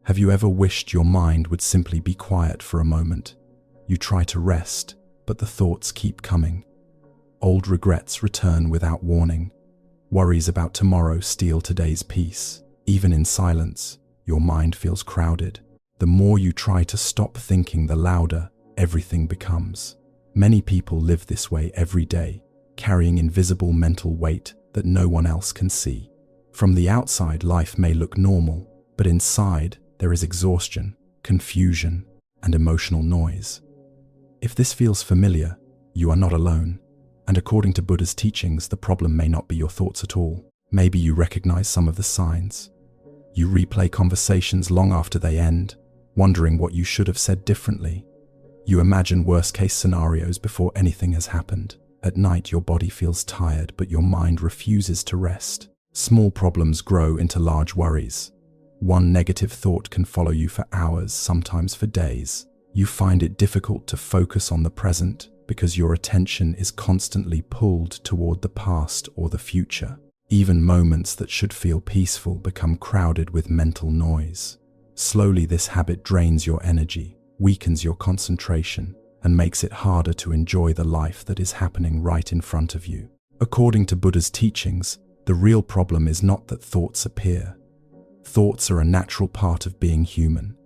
Have you ever wished your mind would simply be quiet for a moment? You try to rest, but the thoughts keep coming. Old regrets return without warning. Worries about tomorrow steal today's peace. Even in silence, your mind feels crowded. The more you try to stop thinking, the louder everything becomes. Many people live this way every day, carrying invisible mental weight that no one else can see. From the outside, life may look normal, but inside, there is exhaustion, confusion, and emotional noise. If this feels familiar, you are not alone. And according to Buddha's teachings, the problem may not be your thoughts at all. Maybe you recognize some of the signs. You replay conversations long after they end, wondering what you should have said differently. You imagine worst-case scenarios before anything has happened. At night, your body feels tired, but your mind refuses to rest. Small problems grow into large worries. One negative thought can follow you for hours, sometimes for days. You find it difficult to focus on the present because your attention is constantly pulled toward the past or the future. Even moments that should feel peaceful become crowded with mental noise. Slowly, this habit drains your energy, weakens your concentration, and makes it harder to enjoy the life that is happening right in front of you. According to Buddha's teachings, the real problem is not that thoughts appear. Thoughts are a natural part of being human.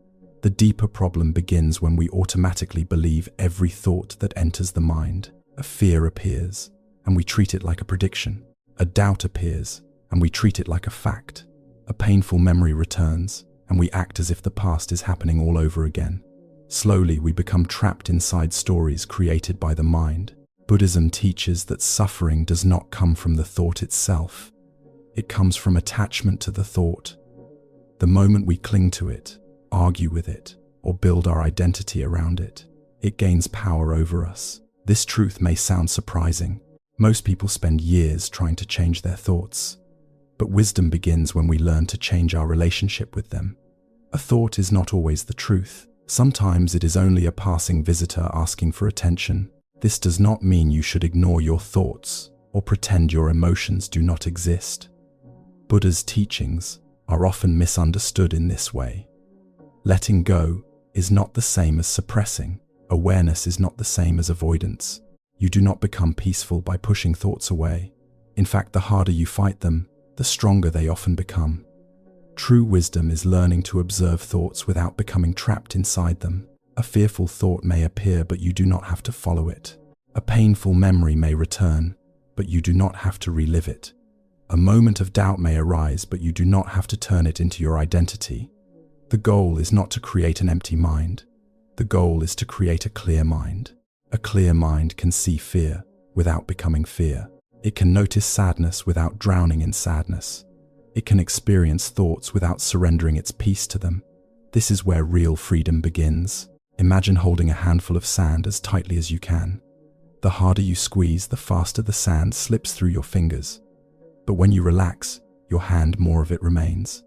The deeper problem begins when we automatically believe every thought that enters the mind. A fear appears, and we treat it like a prediction. A doubt appears, and we treat it like a fact. A painful memory returns, and we act as if the past is happening all over again. Slowly, we become trapped inside stories created by the mind. Buddhism teaches that suffering does not come from the thought itself. It comes from attachment to the thought. The moment we cling to it, argue with it, or build our identity around it, it gains power over us. This truth may sound surprising. Most people spend years trying to change their thoughts. But wisdom begins when we learn to change our relationship with them. A thought is not always the truth. Sometimes it is only a passing visitor asking for attention. This does not mean you should ignore your thoughts or pretend your emotions do not exist. Buddha's teachings are often misunderstood in this way. Letting go is not the same as suppressing. Awareness is not the same as avoidance. You do not become peaceful by pushing thoughts away. In fact, the harder you fight them, the stronger they often become. True wisdom is learning to observe thoughts without becoming trapped inside them. A fearful thought may appear, but you do not have to follow it. A painful memory may return, but you do not have to relive it. A moment of doubt may arise, but you do not have to turn it into your identity. The goal is not to create an empty mind. The goal is to create a clear mind. A clear mind can see fear without becoming fear. It can notice sadness without drowning in sadness. It can experience thoughts without surrendering its peace to them. This is where real freedom begins. Imagine holding a handful of sand as tightly as you can. The harder you squeeze, the faster the sand slips through your fingers. But when you relax your hand, more of it remains.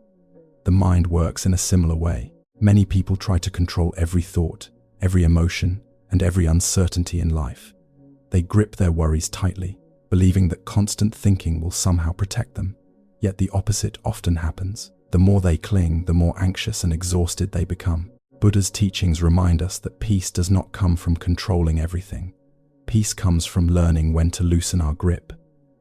The mind works in a similar way. Many people try to control every thought, every emotion, and every uncertainty in life. They grip their worries tightly, believing that constant thinking will somehow protect them. Yet the opposite often happens. The more they cling, the more anxious and exhausted they become. Buddha's teachings remind us that peace does not come from controlling everything. Peace comes from learning when to loosen our grip.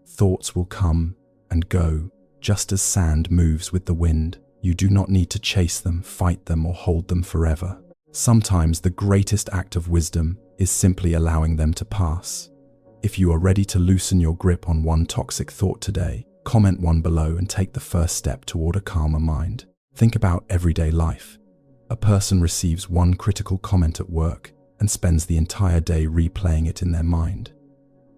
Thoughts will come and go, just as sand moves with the wind. You do not need to chase them, fight them, or hold them forever. Sometimes the greatest act of wisdom is simply allowing them to pass. If you are ready to loosen your grip on one toxic thought today, comment one below and take the first step toward a calmer mind. Think about everyday life. A person receives one critical comment at work and spends the entire day replaying it in their mind.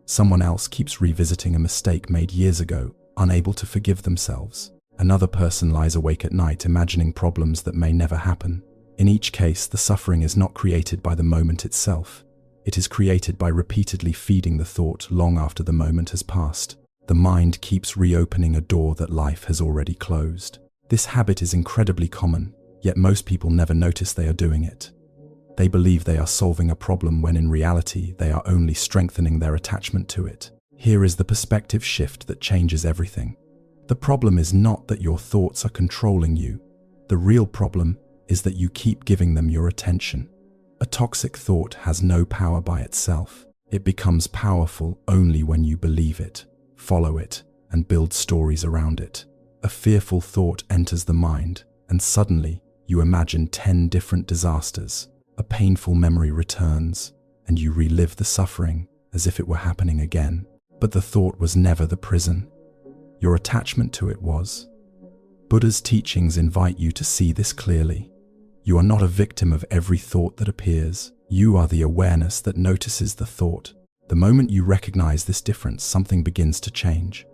Someone else keeps revisiting a mistake made years ago, unable to forgive themselves. Another person lies awake at night imagining problems that may never happen. In each case, the suffering is not created by the moment itself. It is created by repeatedly feeding the thought long after the moment has passed. The mind keeps reopening a door that life has already closed. This habit is incredibly common, yet most people never notice they are doing it. They believe they are solving a problem when in reality they are only strengthening their attachment to it. Here is the perspective shift that changes everything. The problem is not that your thoughts are controlling you. The real problem is that you keep giving them your attention. A toxic thought has no power by itself. It becomes powerful only when you believe it, follow it, and build stories around it. A fearful thought enters the mind, and suddenly you imagine 10 different disasters. A painful memory returns, and you relive the suffering as if it were happening again. But the thought was never the prison. Your attachment to it was. Buddha's teachings invite you to see this clearly. You are not a victim of every thought that appears. You are the awareness that notices the thought. The moment you recognize this difference, something begins to change.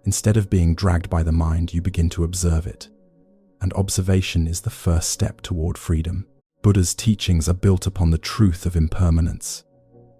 Instead of being dragged by the mind, you begin to observe it. And observation is the first step toward freedom. Buddha's teachings are built upon the truth of impermanence.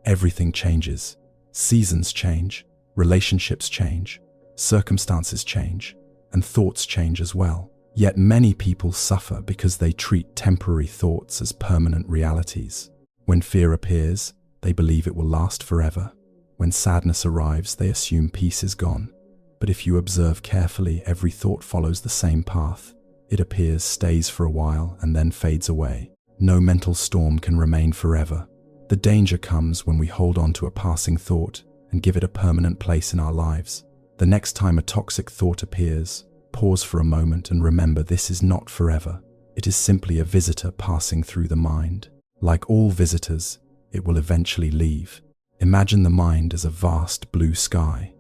Everything changes. Seasons change, relationships change, circumstances change, and thoughts change as well. Yet many people suffer because they treat temporary thoughts as permanent realities. When fear appears, they believe it will last forever. When sadness arrives, they assume peace is gone. But if you observe carefully, every thought follows the same path. It appears, stays for a while, and then fades away. No mental storm can remain forever. The danger comes when we hold on to a passing thought and give it a permanent place in our lives. The next time a toxic thought appears, pause for a moment and remember this is not forever. It is simply a visitor passing through the mind. Like all visitors, it will eventually leave. Imagine the mind as a vast blue sky.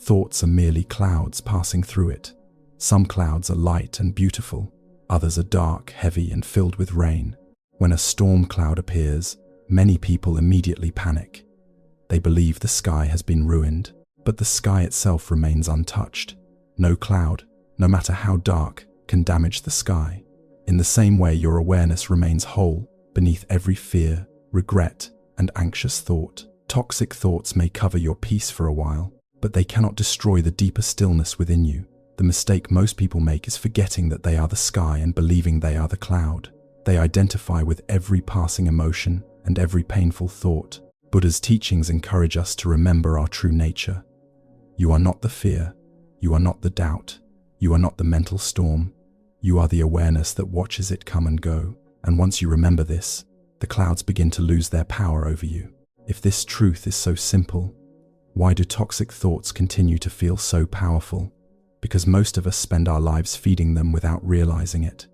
Thoughts are merely clouds passing through it. Some clouds are light and beautiful. Others are dark, heavy, and filled with rain. When a storm cloud appears, many people immediately panic. They believe the sky has been ruined, but the sky itself remains untouched. No cloud, no matter how dark, can damage the sky. In the same way, your awareness remains whole beneath every fear, regret, and anxious thought. Toxic thoughts may cover your peace for a while, but they cannot destroy the deeper stillness within you. The mistake most people make is forgetting that they are the sky and believing they are the cloud. They identify with every passing emotion and every painful thought. Buddha's teachings encourage us to remember our true nature. You are not the fear. You are not the doubt. You are not the mental storm. You are the awareness that watches it come and go. And once you remember this, the clouds begin to lose their power over you. If this truth is so simple, why do toxic thoughts continue to feel so powerful? Because most of us spend our lives feeding them without realizing it.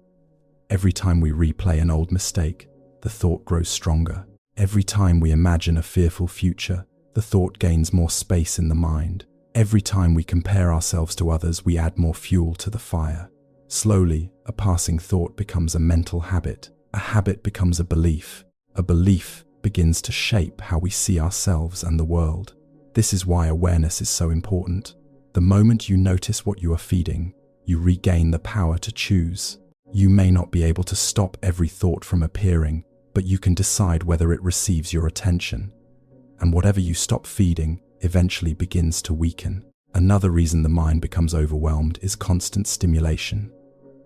Every time we replay an old mistake, the thought grows stronger. Every time we imagine a fearful future, the thought gains more space in the mind. Every time we compare ourselves to others, we add more fuel to the fire. Slowly, a passing thought becomes a mental habit. A habit becomes a belief. A belief begins to shape how we see ourselves and the world. This is why awareness is so important. The moment you notice what you are feeding, you regain the power to choose. You may not be able to stop every thought from appearing, but you can decide whether it receives your attention. And whatever you stop feeding eventually begins to weaken. Another reason the mind becomes overwhelmed is constant stimulation.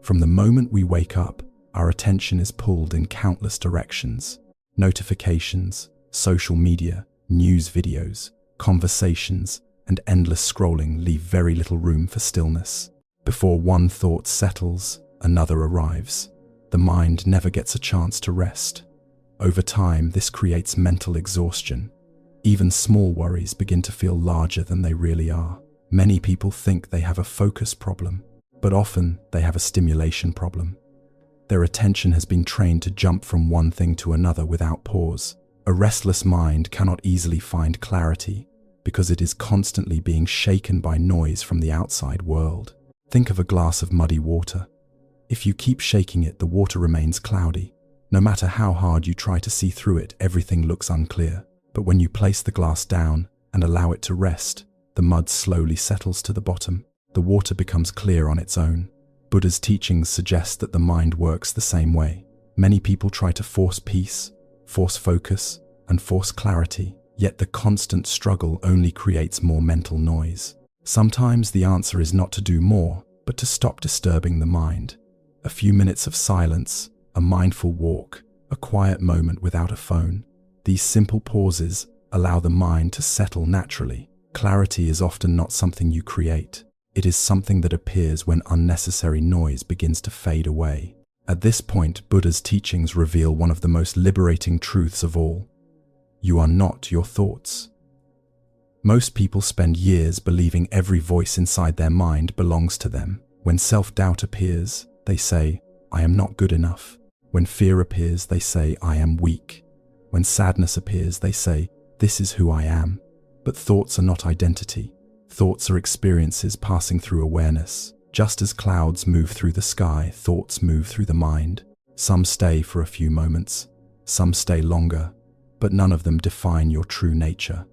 From the moment we wake up, our attention is pulled in countless directions. Notifications, social media, news videos, conversations, and endless scrolling leave very little room for stillness. Before one thought settles, another arrives. The mind never gets a chance to rest. Over time, this creates mental exhaustion. Even small worries begin to feel larger than they really are. Many people think they have a focus problem, but often they have a stimulation problem. Their attention has been trained to jump from one thing to another without pause. A restless mind cannot easily find clarity because it is constantly being shaken by noise from the outside world. Think of a glass of muddy water. If you keep shaking it, the water remains cloudy. No matter how hard you try to see through it, everything looks unclear. But when you place the glass down and allow it to rest, the mud slowly settles to the bottom. The water becomes clear on its own. Buddha's teachings suggest that the mind works the same way. Many people try to force peace, force focus, and force clarity, yet the constant struggle only creates more mental noise. Sometimes the answer is not to do more, but to stop disturbing the mind. A few minutes of silence, a mindful walk, a quiet moment without a phone. These simple pauses allow the mind to settle naturally. Clarity is often not something you create. It is something that appears when unnecessary noise begins to fade away. At this point, Buddha's teachings reveal one of the most liberating truths of all. You are not your thoughts. Most people spend years believing every voice inside their mind belongs to them. When self-doubt appears, they say, I am not good enough. When fear appears, they say, I am weak. When sadness appears, they say, this is who I am. But thoughts are not identity. Thoughts are experiences passing through awareness. Just as clouds move through the sky, thoughts move through the mind. Some stay for a few moments, some stay longer, but none of them define your true nature.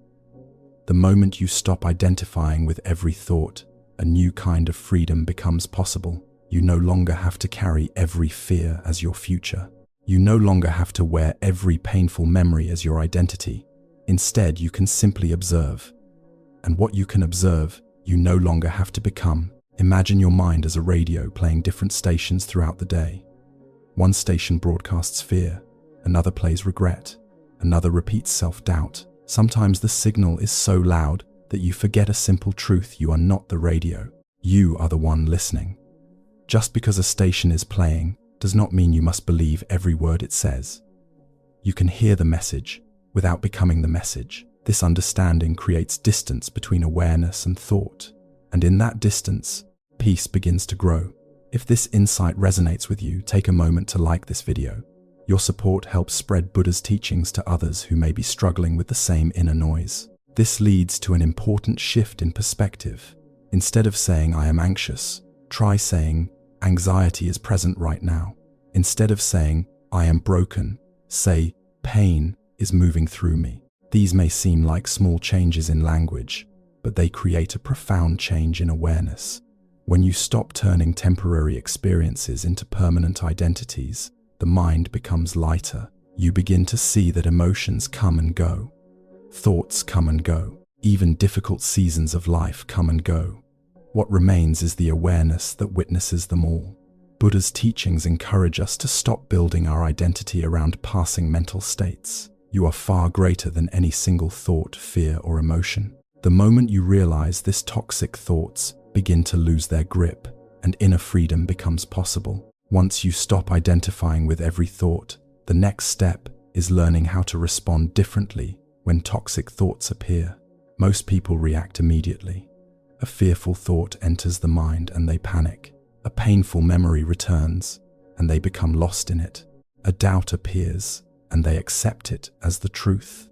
The moment you stop identifying with every thought, a new kind of freedom becomes possible. You no longer have to carry every fear as your future. You no longer have to wear every painful memory as your identity. Instead, you can simply observe. And what you can observe, you no longer have to become. Imagine your mind as a radio playing different stations throughout the day. One station broadcasts fear, another plays regret, another repeats self-doubt. Sometimes the signal is so loud that you forget a simple truth: you are not the radio. You are the one listening. Just because a station is playing does not mean you must believe every word it says. You can hear the message without becoming the message. This understanding creates distance between awareness and thought, and in that distance, peace begins to grow. If this insight resonates with you, take a moment to like this video. Your support helps spread Buddha's teachings to others who may be struggling with the same inner noise. This leads to an important shift in perspective. Instead of saying, I am anxious, try saying, anxiety is present right now. Instead of saying, I am broken, say, pain is moving through me. These may seem like small changes in language, but they create a profound change in awareness. When you stop turning temporary experiences into permanent identities, the mind becomes lighter. You begin to see that emotions come and go. Thoughts come and go. Even difficult seasons of life come and go. What remains is the awareness that witnesses them all. Buddha's teachings encourage us to stop building our identity around passing mental states. You are far greater than any single thought, fear, or emotion. The moment you realize this, toxic thoughts begin to lose their grip, and inner freedom becomes possible. Once you stop identifying with every thought, the next step is learning how to respond differently when toxic thoughts appear. Most people react immediately. A fearful thought enters the mind and they panic. A painful memory returns and they become lost in it. A doubt appears and they accept it as the truth.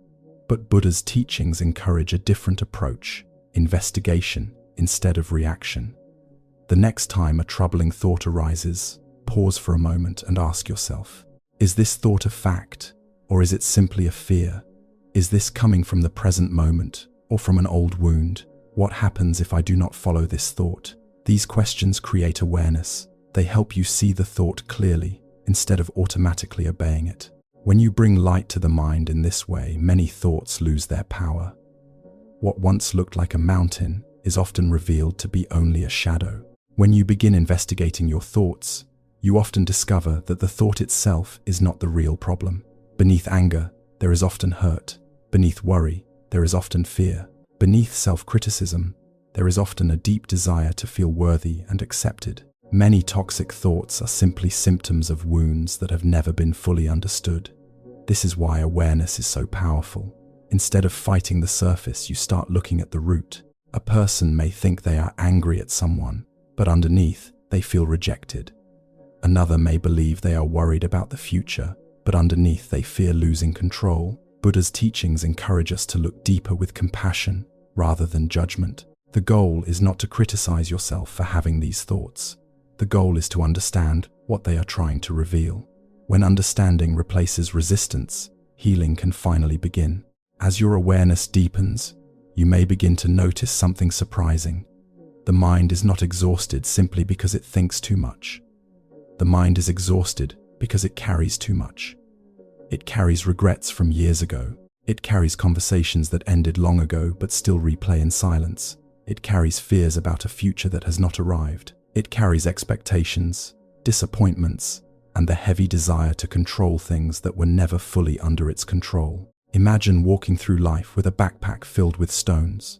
But Buddha's teachings encourage a different approach: investigation instead of reaction. The next time a troubling thought arises, pause for a moment and ask yourself, is this thought a fact, or is it simply a fear? Is this coming from the present moment or from an old wound? What happens if I do not follow this thought? These questions create awareness. They help you see the thought clearly instead of automatically obeying it. When you bring light to the mind in this way, many thoughts lose their power. What once looked like a mountain is often revealed to be only a shadow. When you begin investigating your thoughts, you often discover that the thought itself is not the real problem. Beneath anger, there is often hurt. Beneath worry, there is often fear. Beneath self-criticism, there is often a deep desire to feel worthy and accepted. Many toxic thoughts are simply symptoms of wounds that have never been fully understood. This is why awareness is so powerful. Instead of fighting the surface, you start looking at the root. A person may think they are angry at someone, but underneath, they feel rejected. Another may believe they are worried about the future, but underneath, they fear losing control. Buddha's teachings encourage us to look deeper with compassion rather than judgment. The goal is not to criticize yourself for having these thoughts. The goal is to understand what they are trying to reveal. When understanding replaces resistance, healing can finally begin. As your awareness deepens, you may begin to notice something surprising. The mind is not exhausted simply because it thinks too much. The mind is exhausted because it carries too much. It carries regrets from years ago. It carries conversations that ended long ago but still replay in silence. It carries fears about a future that has not arrived. It carries expectations, disappointments, and the heavy desire to control things that were never fully under its control. Imagine walking through life with a backpack filled with stones.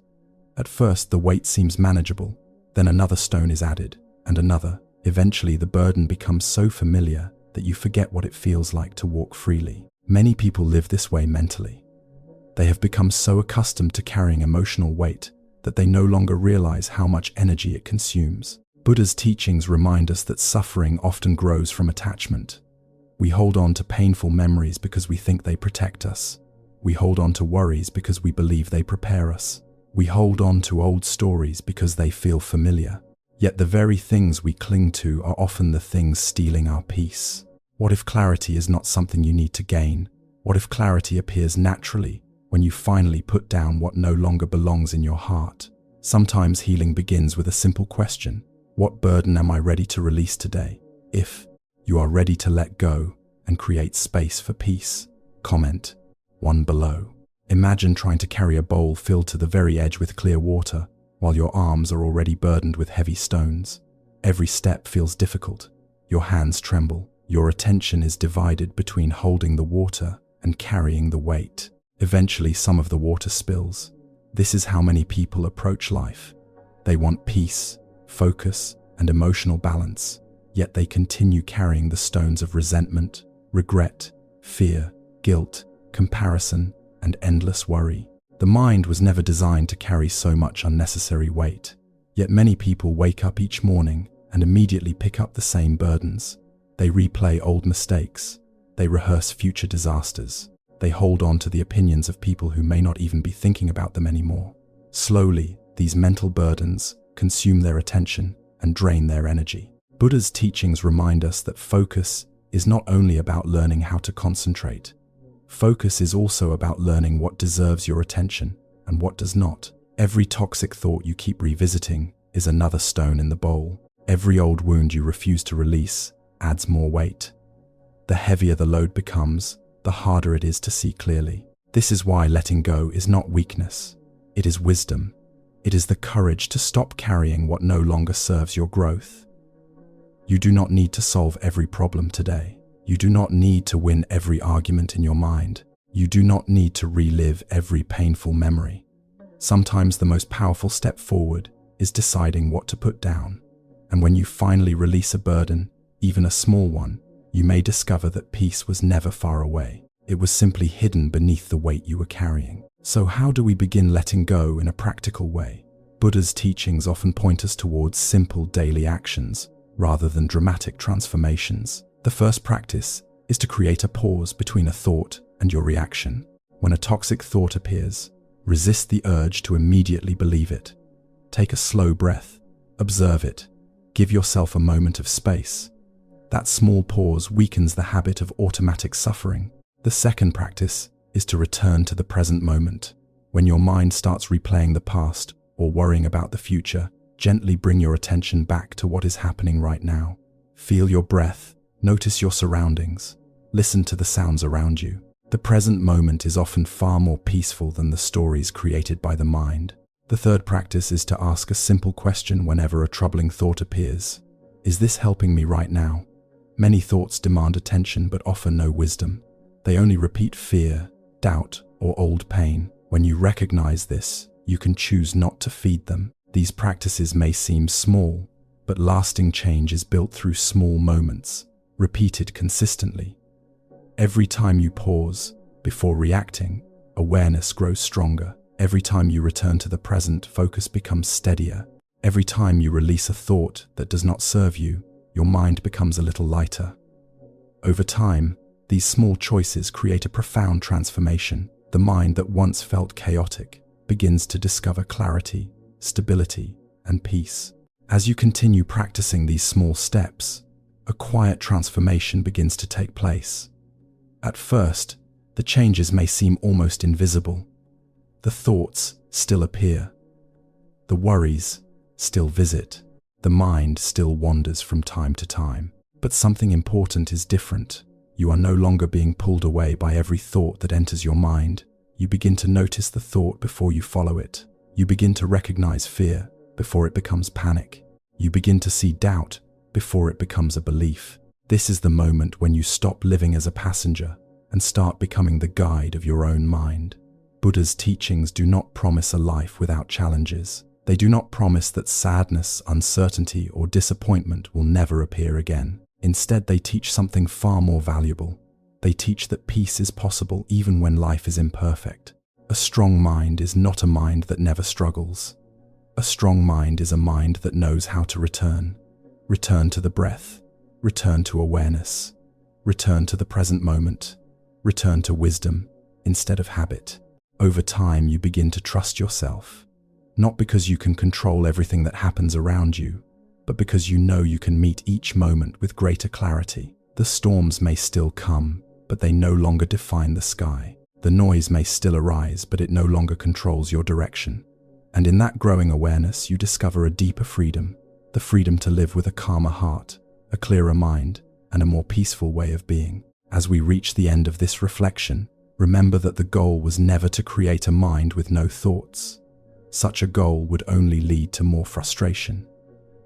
At first, the weight seems manageable. Then another stone is added, and another, Eventually, the burden becomes so familiar that you forget what it feels like to walk freely. Many people live this way mentally. They have become so accustomed to carrying emotional weight that they no longer realize how much energy it consumes. Buddha's teachings remind us that suffering often grows from attachment. We hold on to painful memories because we think they protect us. We hold on to worries because we believe they prepare us. We hold on to old stories because they feel familiar. Yet the very things we cling to are often the things stealing our peace. What if clarity is not something you need to gain? What if clarity appears naturally when you finally put down what no longer belongs in your heart? Sometimes healing begins with a simple question: what burden am I ready to release today? If you are ready to let go and create space for peace, comment 1 below. Imagine trying to carry a bowl filled to the very edge with clear water while your arms are already burdened with heavy stones. Every step feels difficult. Your hands tremble. Your attention is divided between holding the water and carrying the weight. Eventually, some of the water spills. This is how many people approach life. They want peace, focus, and emotional balance, yet they continue carrying the stones of resentment, regret, fear, guilt, comparison, and endless worry. The mind was never designed to carry so much unnecessary weight, yet many people wake up each morning and immediately pick up the same burdens. They replay old mistakes. They rehearse future disasters. They hold on to the opinions of people who may not even be thinking about them anymore. Slowly, these mental burdens consume their attention and drain their energy. Buddha's teachings remind us that focus is not only about learning how to concentrate. Focus is also about learning what deserves your attention and what does not. Every toxic thought you keep revisiting is another stone in the bowl. Every old wound you refuse to release adds more weight. The heavier the load becomes, the harder it is to see clearly. This is why letting go is not weakness. It is wisdom. It is the courage to stop carrying what no longer serves your growth. You do not need to solve every problem today. You do not need to win every argument in your mind. You do not need to relive every painful memory. Sometimes the most powerful step forward is deciding what to put down. And when you finally release a burden, even a small one, you may discover that peace was never far away. It was simply hidden beneath the weight you were carrying. So how do we begin letting go in a practical way? Buddha's teachings often point us towards simple daily actions rather than dramatic transformations. The first practice is to create a pause between a thought and your reaction. When a toxic thought appears, resist the urge to immediately believe it. Take a slow breath, observe it, give yourself a moment of space. That small pause weakens the habit of automatic suffering. The second practice is to return to the present moment. When your mind starts replaying the past or worrying about the future, gently bring your attention back to what is happening right now. Feel your breath, notice your surroundings, listen to the sounds around you. The present moment is often far more peaceful than the stories created by the mind. The third practice is to ask a simple question whenever a troubling thought appears. Is this helping me right now? Many thoughts demand attention but offer no wisdom. They only repeat fear, doubt, or old pain. When you recognize this, you can choose not to feed them. These practices may seem small, but lasting change is built through small moments, repeated consistently. Every time you pause before reacting, awareness grows stronger. Every time you return to the present, focus becomes steadier. Every time you release a thought that does not serve you, your mind becomes a little lighter. Over time, these small choices create a profound transformation. The mind that once felt chaotic begins to discover clarity, stability, and peace. As you continue practicing these small steps, a quiet transformation begins to take place. At first, the changes may seem almost invisible. The thoughts still appear. The worries still visit. The mind still wanders from time to time. But something important is different. You are no longer being pulled away by every thought that enters your mind. You begin to notice the thought before you follow it. You begin to recognize fear before it becomes panic. You begin to see doubt before it becomes a belief. This is the moment when you stop living as a passenger and start becoming the guide of your own mind. Buddha's teachings do not promise a life without challenges. They do not promise that sadness, uncertainty, or disappointment will never appear again. Instead, they teach something far more valuable. They teach that peace is possible even when life is imperfect. A strong mind is not a mind that never struggles. A strong mind is a mind that knows how to return. Return to the breath. Return to awareness. Return to the present moment. Return to wisdom instead of habit. Over time, you begin to trust yourself. Not because you can control everything that happens around you, but because you know you can meet each moment with greater clarity. The storms may still come, but they no longer define the sky. The noise may still arise, but it no longer controls your direction. And in that growing awareness, you discover a deeper freedom, the freedom to live with a calmer heart, a clearer mind, and a more peaceful way of being. As we reach the end of this reflection, remember that the goal was never to create a mind with no thoughts. Such a goal would only lead to more frustration.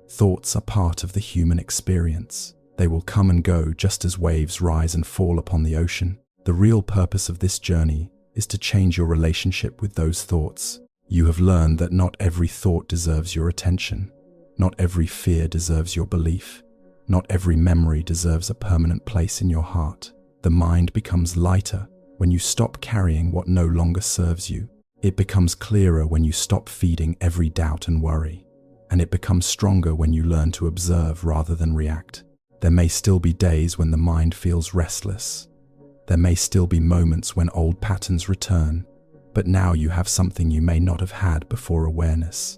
Thoughts are part of the human experience. They will come and go just as waves rise and fall upon the ocean. The real purpose of this journey is to change your relationship with those thoughts. You have learned that not every thought deserves your attention. Not every fear deserves your belief. Not every memory deserves a permanent place in your heart. The mind becomes lighter when you stop carrying what no longer serves you. It becomes clearer when you stop feeding every doubt and worry. And it becomes stronger when you learn to observe rather than react. There may still be days when the mind feels restless. There may still be moments when old patterns return. But now you have something you may not have had before: awareness.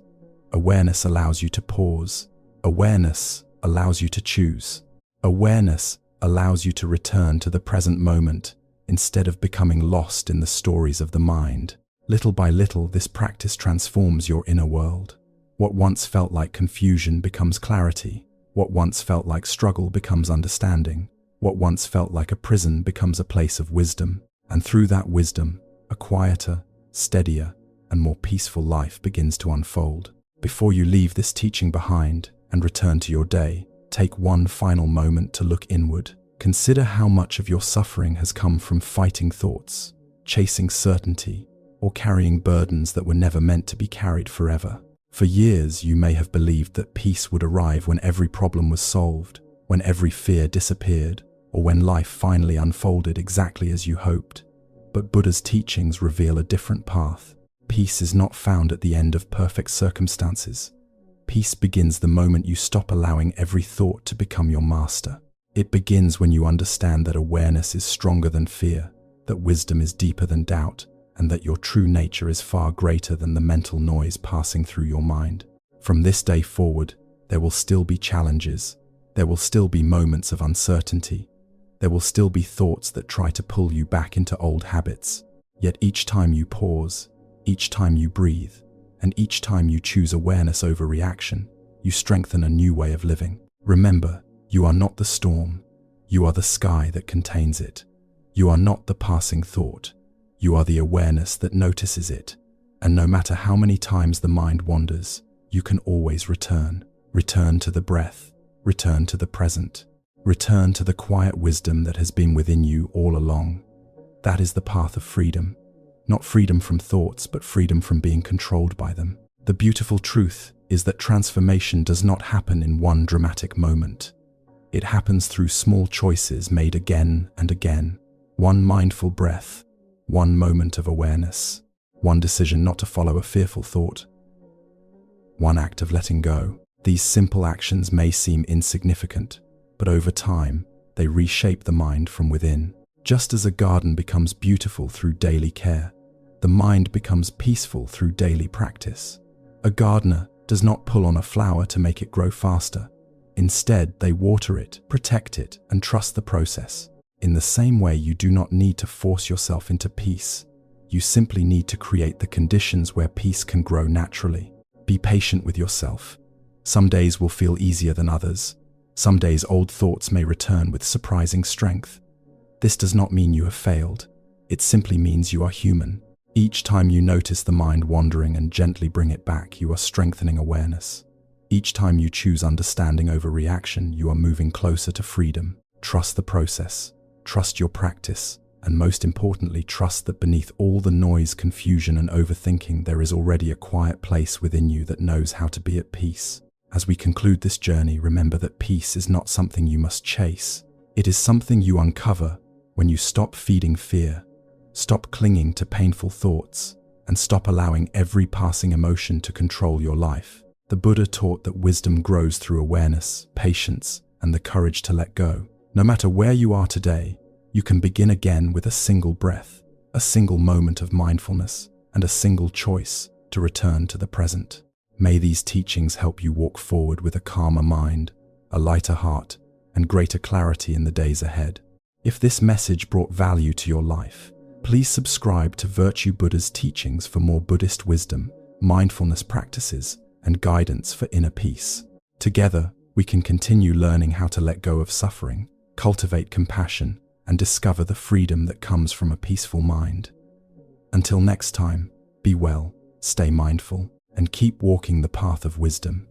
Awareness allows you to pause. Awareness allows you to choose. Awareness allows you to return to the present moment instead of becoming lost in the stories of the mind. Little by little, this practice transforms your inner world. What once felt like confusion becomes clarity. What once felt like struggle becomes understanding. What once felt like a prison becomes a place of wisdom. And through that wisdom, a quieter, steadier, and more peaceful life begins to unfold. Before you leave this teaching behind and return to your day, take one final moment to look inward. Consider how much of your suffering has come from fighting thoughts, chasing certainty, or carrying burdens that were never meant to be carried forever. For years, you may have believed that peace would arrive when every problem was solved, when every fear disappeared, or when life finally unfolded exactly as you hoped. But Buddha's teachings reveal a different path. Peace is not found at the end of perfect circumstances. Peace begins the moment you stop allowing every thought to become your master. It begins when you understand that awareness is stronger than fear, that wisdom is deeper than doubt, and that your true nature is far greater than the mental noise passing through your mind. From this day forward, there will still be challenges. There will still be moments of uncertainty. There will still be thoughts that try to pull you back into old habits. Yet each time you pause, each time you breathe, and each time you choose awareness over reaction, you strengthen a new way of living. Remember, you are not the storm. You are the sky that contains it. You are not the passing thought. You are the awareness that notices it. And no matter how many times the mind wanders, you can always return. Return to the breath. Return to the present. Return to the quiet wisdom that has been within you all along. That is the path of freedom. Not freedom from thoughts, but freedom from being controlled by them. The beautiful truth is that transformation does not happen in one dramatic moment. It happens through small choices made again and again. One mindful breath, one moment of awareness, one decision not to follow a fearful thought, one act of letting go. These simple actions may seem insignificant, but over time, they reshape the mind from within. Just as a garden becomes beautiful through daily care, the mind becomes peaceful through daily practice. A gardener does not pull on a flower to make it grow faster. Instead, they water it, protect it, and trust the process. In the same way, you do not need to force yourself into peace. You simply need to create the conditions where peace can grow naturally. Be patient with yourself. Some days will feel easier than others. Some days old thoughts may return with surprising strength. This does not mean you have failed. It simply means you are human. Each time you notice the mind wandering and gently bring it back, you are strengthening awareness. Each time you choose understanding over reaction, you are moving closer to freedom. Trust the process. Trust your practice, And most importantly, trust that beneath all the noise, confusion, and overthinking, there is already a quiet place within you that knows how to be at peace. As we conclude this journey, remember that peace is not something you must chase. It is something you uncover when you stop feeding fear, stop clinging to painful thoughts, and stop allowing every passing emotion to control your life. The Buddha taught that wisdom grows through awareness, patience, and the courage to let go. No matter where you are today, you can begin again with a single breath, a single moment of mindfulness, and a single choice to return to the present. May these teachings help you walk forward with a calmer mind, a lighter heart, and greater clarity in the days ahead. If this message brought value to your life, please subscribe to Virtue Buddha's teachings for more Buddhist wisdom, mindfulness practices, and guidance for inner peace. Together, we can continue learning how to let go of suffering, cultivate compassion, and discover the freedom that comes from a peaceful mind. Until next time, be well, stay mindful, and keep walking the path of wisdom.